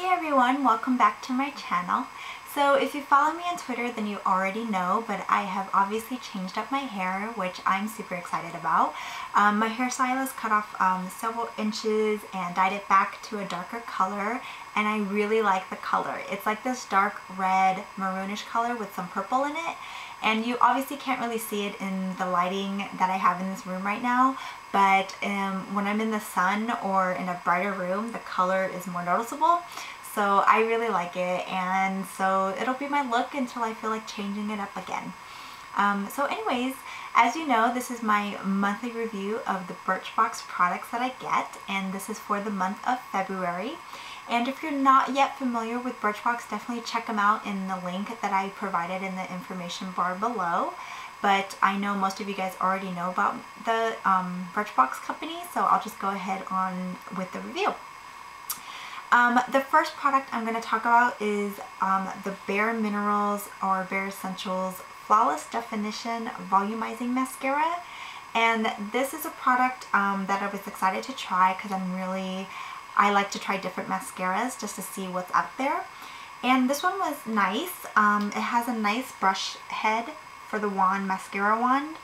Hey everyone, welcome back to my channel. So if you follow me on Twitter, then you already know, but I have obviously changed up my hair, which I'm super excited about. My hairstylist cut off several inches and dyed it back to a darker color, and I really like the color. It's like this dark red maroonish color with some purple in it, and you obviously can't really see it in the lighting that I have in this room right now, but when I'm in the sun or in a brighter room, the color is more noticeable. So I really like it, and so it'll be my look until I feel like changing it up again. So anyways, as you know, this is my monthly review of the Birchbox products that I get, and this is for the month of February. And if you're not yet familiar with Birchbox, definitely check them out in the link that I provided in the information bar below. But I know most of you guys already know about the Birchbox company, so I'll just go ahead on with the review. The first product I'm going to talk about is the Bare Minerals or Bare Escentuals Flawless Definition Volumizing Mascara. And this is a product that I was excited to try because I like to try different mascaras just to see what's out there. And this one was nice. It has a nice brush head for the wand, mascara wand.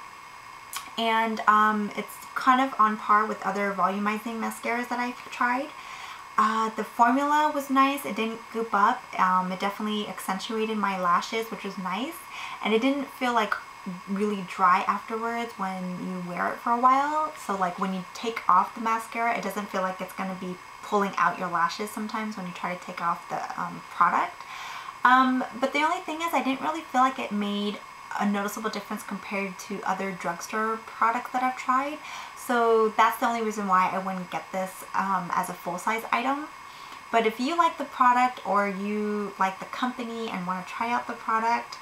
And it's kind of on par with other volumizing mascaras that I've tried. The formula was nice. It didn't goop up. It definitely accentuated my lashes, which was nice. And it didn't feel like really dry afterwards when you wear it for a while. So like when you take off the mascara, it doesn't feel like it's going to be pulling out your lashes sometimes when you try to take off the product. But the only thing is I didn't really feel like it made a noticeable difference compared to other drugstore products that I've tried. So that's the only reason why I wouldn't get this as a full-size item. But if you like the product or you like the company and want to try out the product,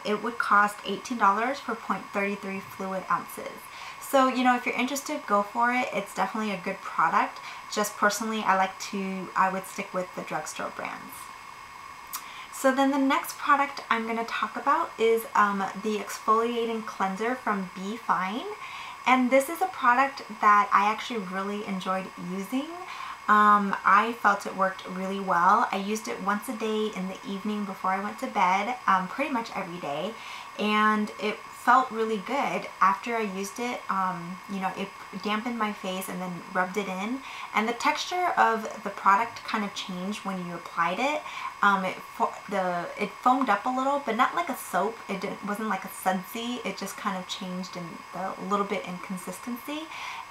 it would cost $18 for 0.33 fluid ounces. So, you know, if you're interested, go for it. It's definitely a good product. Just personally, I would stick with the drugstore brands. So then the next product I'm going to talk about is the Exfoliating Cleanser from Befine. And this is a product that I actually really enjoyed using. I felt it worked really well. I used it once a day in the evening before I went to bed, pretty much every day. And it felt really good. After I used it, you know, it dampened my face and then rubbed it in. And the texture of the product kind of changed when you applied it. It foamed up a little, but not like a soap. It wasn't like a sudsy. It just kind of changed in a little bit in consistency.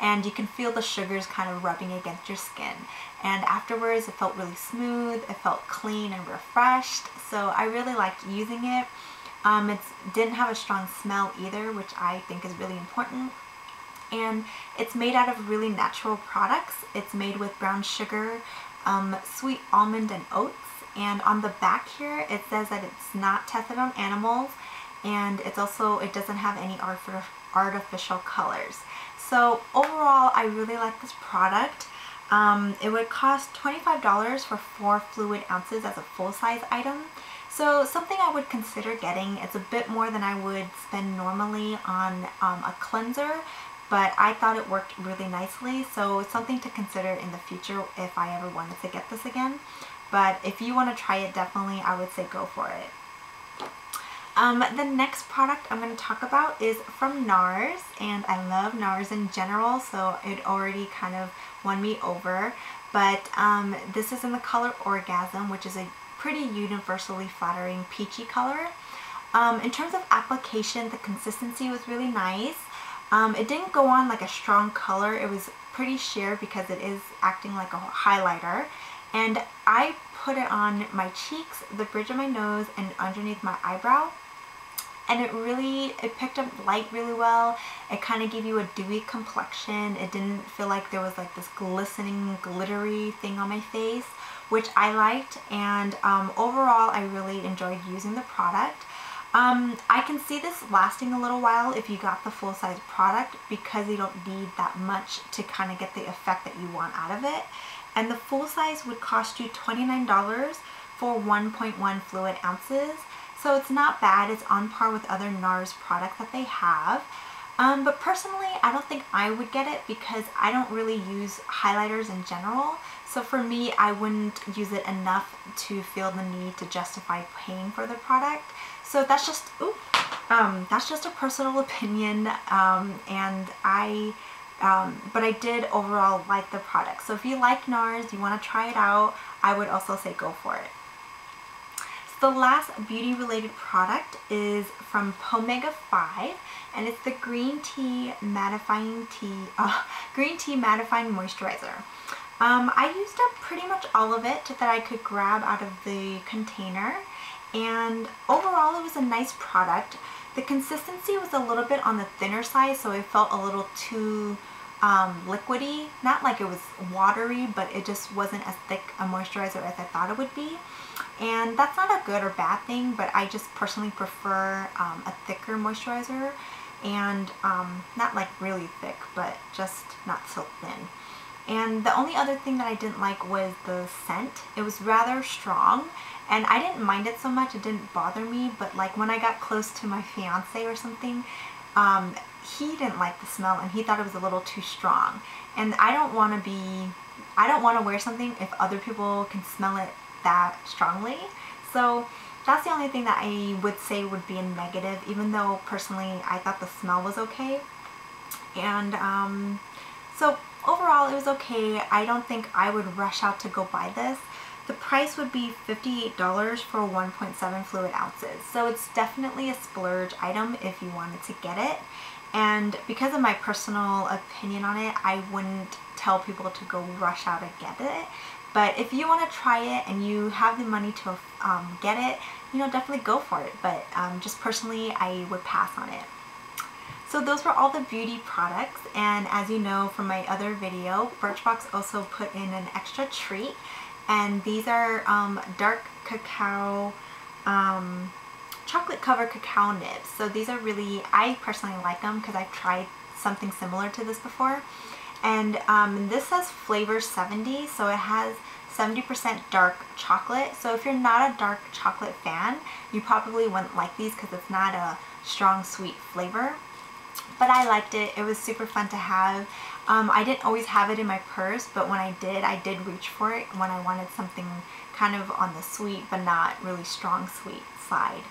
And you can feel the sugars kind of rubbing against your skin. And afterwards, it felt really smooth. It felt clean and refreshed. So I really liked using it. It didn't have a strong smell either, which I think is really important. And it's made out of really natural products. It's made with brown sugar, sweet almond and oats. And on the back here, it says that it's not tested on animals, and it doesn't have any artificial colors. So overall, I really like this product. It would cost $25 for 4 fluid ounces as a full-size item. So something I would consider getting. It's a bit more than I would spend normally on a cleanser, but I thought it worked really nicely. So it's something to consider in the future if I ever wanted to get this again. But if you want to try it, definitely I would say go for it. The next product I'm going to talk about is from Nars, and I love Nars in general, so it already kind of won me over. But this is in the color Orgasm, which is a pretty universally flattering peachy color. In terms of application, the consistency was really nice. It didn't go on like a strong color. It was pretty sheer because it is acting like a highlighter. And I put it on my cheeks, the bridge of my nose, and underneath my eyebrow. And it picked up light really well. It kind of gave you a dewy complexion. It didn't feel like there was like this glistening, glittery thing on my face, which I liked. And overall, I really enjoyed using the product. I can see this lasting a little while if you got the full-size product, because you don't need that much to kind of get the effect that you want out of it. And the full size would cost you $29 for 1.1 fluid ounces. So it's not bad. It's on par with other Nars products that they have. But personally, I don't think I would get it because I don't really use highlighters in general. So for me, I wouldn't use it enough to feel the need to justify paying for the product. So that's just, that's just a personal opinion, but I did overall like the product. So if you like Nars, you want to try it out, I would also say go for it. So the last beauty related product is from Pomega 5, and it's the green tea mattifying moisturizer. I used up pretty much all of it that I could grab out of the container, and overall it was a nice product. The consistency was a little bit on the thinner side, so it felt a little too liquidy. Not like it was watery, but it just wasn't as thick a moisturizer as I thought it would be. And that's not a good or bad thing, but I just personally prefer a thicker moisturizer, and not like really thick, but just not so thin. And the only other thing that I didn't like was the scent. It was rather strong, and I didn't mind it so much, it didn't bother me, but like when I got close to my fiance or something, he didn't like the smell and he thought it was a little too strong. And I don't want to wear something if other people can smell it that strongly. So that's the only thing that I would say would be a negative, even though personally I thought the smell was okay. And so overall it was okay. I don't think I would rush out to go buy this. The price would be $58 for 1.7 fluid ounces. So it's definitely a splurge item if you wanted to get it. And because of my personal opinion on it, I wouldn't tell people to go rush out and get it. But if you want to try it and you have the money to get it, you know, definitely go for it. But just personally, I would pass on it. So those were all the beauty products, and as you know from my other video, Birchbox also put in an extra treat, and these are dark cacao, chocolate covered cacao nibs. So these are really, I personally like them because I've tried something similar to this before. And this says flavor 70, so it has 70% dark chocolate. So if you're not a dark chocolate fan, you probably wouldn't like these because it's not a strong sweet flavor. But I liked it. It was super fun to have. I didn't always have it in my purse, but when I did reach for it when I wanted something kind of on the sweet but not really strong sweet side.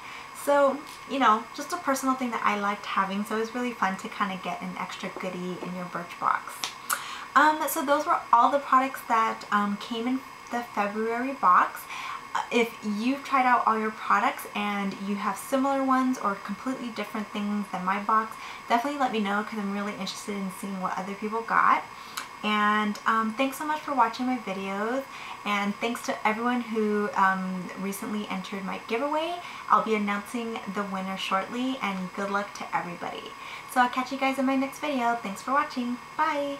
So, you know, just a personal thing that I liked having, so it was really fun to kind of get an extra goodie in your Birchbox. So those were all the products that came in the February box. If you've tried out all your products and you have similar ones or completely different things than my box, definitely let me know because I'm really interested in seeing what other people got. And thanks so much for watching my videos, and thanks to everyone who recently entered my giveaway. I'll be announcing the winner shortly, and good luck to everybody. So I'll catch you guys in my next video. Thanks for watching. Bye!